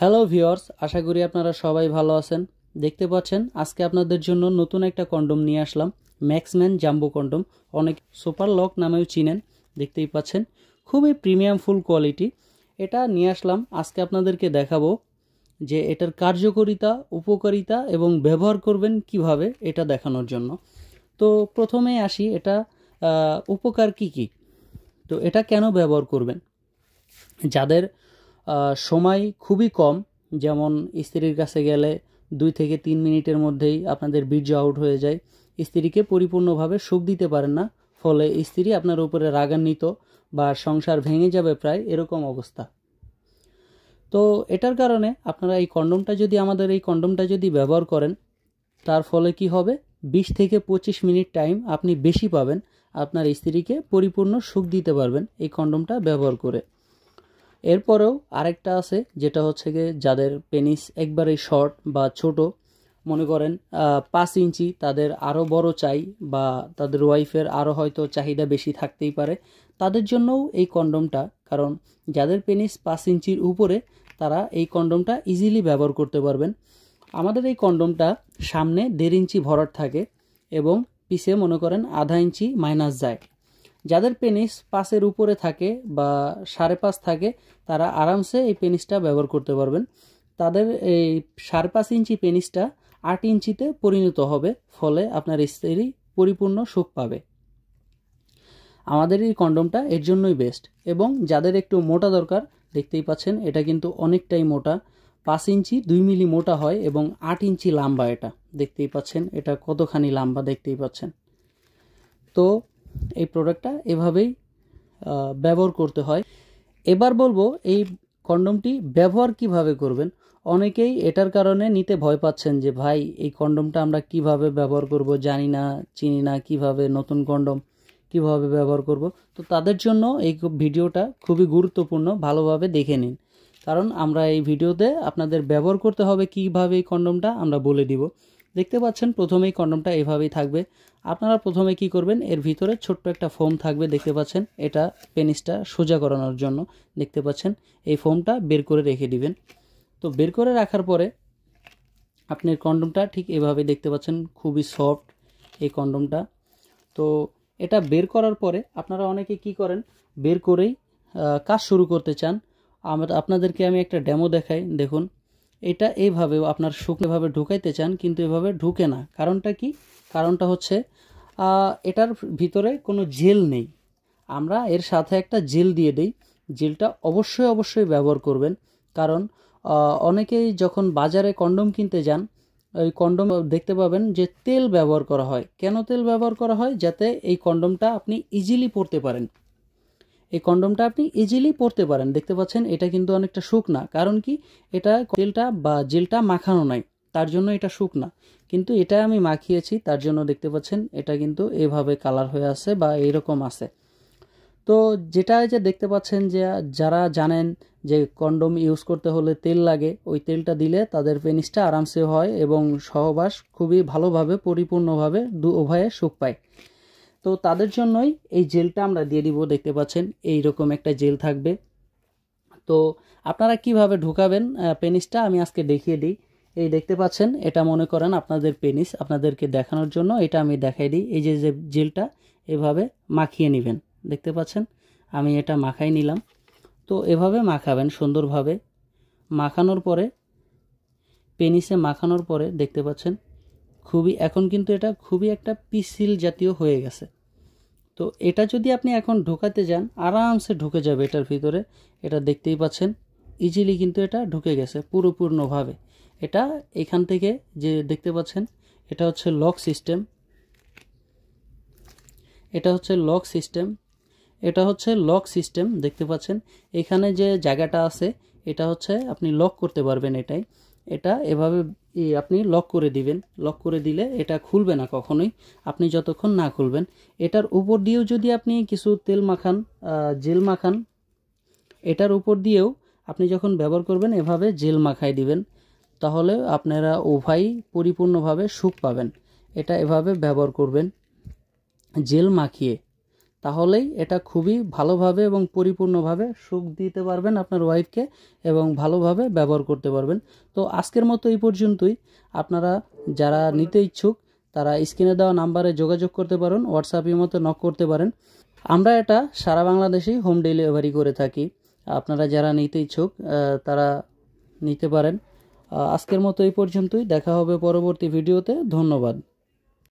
Hello viewers, আশা করি আপনারা সবাই ভালো আছেন। দেখতে পাচ্ছেন আজকে আপনাদের জন্য নতুন একটা কন্ডম নিয়ে আসলাম, ম্যাক্সম্যান জাম্বো কন্ডম। অনেক সুপার লক নামেও চিনেন। দেখতেই পাচ্ছেন খুবই প্রিমিয়াম ফুল কোয়ালিটি। এটা নিয়ে আসলাম আজকে আপনাদেরকে দেখাবো যে এটার কার্যকারিতা, উপকারিতা এবং ব্যবহার করবেন কিভাবে, এটা দেখানোর জন্য। তো প্রথমেই আসি, এটা উপকার কি কি। তো এটা কেন ব্যবহার করবেন? যাদের সময় খুবই কম, যেমন স্ত্রীর কাছে গেলে 2 থেকে 3 মিনিটের মধ্যেই আপনাদের বীর্য আউট হয়ে যায়, স্ত্রীকে পরিপূর্ণভাবে সুখ দিতে পারেন না, ফলে স্ত্রী আপনার উপরে রাগান্বিত বা সংসার ভেঙে যাবে প্রায় এরকম অবস্থা। তো এটার কারণে আপনারা আমাদের এই কন্ডমটা যদি ব্যবহার করেন, তার ফলে কি হবে, 20 থেকে 25 মিনিট টাইম আপনি বেশি পাবেন, আপনার স্ত্রীকে পরিপূর্ণ সুখ দিতে পারবেন এই কন্ডমটা ব্যবহার করে। এরপরেও আরেকটা আছে, যেটা হচ্ছে গিয়ে যাদের পেনিস একবারেই শর্ট বা ছোট, মনে করেন 5 ইঞ্চি, তাদের আরও বড় চাই, বা তাদের ওয়াইফের আরও হয়তো চাহিদা বেশি থাকতেই পারে, তাদের জন্যও এই কন্ডমটা। কারণ যাদের পেনিস 5 ইঞ্চির উপরে, তারা এই কন্ডমটা ইজিলি ব্যবহার করতে পারবেন। আমাদের এই কন্ডমটা সামনে 1.5 ইঞ্চি ভরাট থাকে এবং পিছে মনে করেন আধা ইঞ্চি মাইনাস যায়। যাদের পেনিস 5-এর উপরে থাকে বা 5.5 থাকে, তারা আরামসে এই পেনিসটা ব্যবহার করতে পারবেন। তাদের এই 5.5 ইঞ্চি পেনিসটা 8 ইঞ্চিতে পরিণত হবে, ফলে আপনার স্ত্রী পরিপূর্ণ সুখ পাবে। আমাদের এই কন্ডমটা এর জন্যই বেস্ট। এবং যাদের একটু মোটা দরকার, দেখতেই পাচ্ছেন এটা কিন্তু অনেকটাই মোটা, 5 ইঞ্চি 2 মিলি মোটা হয় এবং 8 ইঞ্চি লম্বা। এটা দেখতেই পাচ্ছেন এটা কতখানি লম্বা, দেখতেই পাচ্ছেন। তো এই প্রোডাক্টটা এভাবেই ব্যবহার করতে হয়। এবার বলবো এই কন্ডমটি ব্যবহার কিভাবে করবেন। অনেকেই এটার কারণে নিতে ভয় পাচ্ছেন যে ভাই এই কন্ডমটা আমরা কিভাবে ব্যবহার করব, জানি না, চিনি না, কিভাবে নতুন কন্ডম কিভাবে ব্যবহার করব। তো তাদের জন্য এই ভিডিওটা খুবই গুরুত্বপূর্ণ, ভালোভাবে দেখে নিন। কারণ আমরা এই ভিডিওতে আপনাদের ব্যবহার করতে হবে কিভাবে এই কন্ডমটা আমরা বলে দিব। দেখতে পাচ্ছেন প্রথমেই কন্ডমটা এভাবেই থাকবে। আপনারা প্রথমে কি করবেন, এর ভিতরে ছোট্ট একটা ফোম থাকবে, দেখতে পাচ্ছেন, এটা পেনিসটা সোজা করানোর জন্য। দেখতে পাচ্ছেন এই ফোমটা বের করে রেখে দিবেন। তো বের করে রাখার পরে আপনার কন্ডমটা ঠিক এভাবে দেখতে পাচ্ছেন, খুবই সফট এই কন্ডমটা। তো এটা বের করার পরে আপনারা অনেকে কি করেন, বের করেই কাজ শুরু করতে চান। আপনাদেরকে আমি একটা ডেমো দেখাই, দেখুন। এটা এইভাবে আপনার শুকনোভাবে ঢুকাইতে চান, কিন্তু এভাবে ঢুকে না। কারণটা কি? কারণটা হচ্ছে এটার ভিতরে কোনো জেল নেই। আমরা এর সাথে একটা জেল দিয়ে দিই। জেলটা অবশ্যই ব্যবহার করবেন। কারণ অনেকেই যখন বাজারে কন্ডম কিনতে যান, ওই কন্ডম দেখতে পাবেন যে তেল ব্যবহার করা হয়। কেন তেল ব্যবহার করা হয়? যাতে এই কন্ডমটা আপনি ইজিলি পরতে পারেন। এই কন্ডমটা আপনি ইজিলি পরতে পারেন। দেখতে পাচ্ছেন এটা কিন্তু অনেকটা শুকনা। কারণ কি? এটা তেলটা বা জেলটা মাখানো নাই, তার জন্য এটা শুকনা। কিন্তু এটা আমি মাখিয়েছি, তার জন্য দেখতে পাচ্ছেন এটা কিন্তু এভাবে কালার হয়ে আছে বা এইরকম আছে। তো যেটা যে দেখতে পাচ্ছেন যে যারা জানেন যে কন্ডম ইউজ করতে হলে তেল লাগে, ওই তেলটা দিলে তাদের পেনিসটা আরামসে হয় এবং সহবাস খুবই ভালোভাবে পরিপূর্ণভাবে উভয়ে সুখ পায়। তো তাদের জন্যই এই জেলটা আমরা দিয়ে দিব। দেখতে পাচ্ছেন এইরকম একটা জেল থাকবে। তো আপনারা কিভাবে ঢুকাবেন পেনিসটা আমি আজকে দেখিয়ে দিই। এই দেখতে পাচ্ছেন, এটা মনে করেন আপনাদের পেনিস, আপনাদেরকে দেখানোর জন্য এটা আমি দেখাই দিই। এই যে জেলটা এভাবে মাখিয়ে নেবেন, দেখতে পাচ্ছেন আমি এটা মাখাই নিলাম। তো এভাবে মাখাবেন সুন্দরভাবে। মাখানোর পরে পেনিসে মাখানোর পরে দেখতে পাচ্ছেন এখন কিন্তু এটা খুবই একটা পিসিল জাতীয় হয়ে গেছে। তো এটা যদি আপনি এখন ঢোকাতে যান, আরামসে ঢুকে যাবে এটার ভিতরে। এটা দেখতেই পাচ্ছেন ইজিলি কিন্তু এটা ঢুকে গেছে পুরোপূর্ণভাবে। এটা এখান থেকে যে দেখতে পাচ্ছেন, এটা হচ্ছে লক সিস্টেম। এটা হচ্ছে লক সিস্টেম। দেখতে পাচ্ছেন এখানে যে জায়গাটা আছে, এটা হচ্ছে আপনি লক করতে পারবেন। এটা এভাবে আপনি লক করে দিবেন। লক করে দিলে এটা খুলবে না কখনোই, আপনি যতক্ষণ না খুলবেন। এটার উপর দিয়েও যদি আপনি কিছু তেল মাখান, জেল মাখান, এটার উপর দিয়েও আপনি যখন ব্যবহার করবেন এভাবে জেল মাখাই দিবেন, তাহলে আপনারা উভয়ই পরিপূর্ণভাবে সুখ পাবেন। এটা এভাবে ব্যবহার করবেন জেল মাখিয়ে। তাহলেই এটা খুবই ভালোভাবে এবং পরিপূর্ণভাবে সুখ দিতে পারবেন আপনার ওয়াইফকে এবং ভালোভাবে ব্যবহার করতে পারবেন। তো আজকের মতো এই পর্যন্তই। আপনারা যারা নিতে ইচ্ছুক তারা স্ক্রিনে দেওয়া নাম্বারে যোগাযোগ করতে পারেন, হোয়াটসঅ্যাপের মতো নক করতে পারেন। আমরা এটা সারা বাংলাদেশেই হোম ডেলিভারি করে থাকি। আপনারা যারা নিতে ইচ্ছুক তারা নিতে পারেন। আজকের মতো এই পর্যন্তই। দেখা হবে পরবর্তী ভিডিওতে। ধন্যবাদ।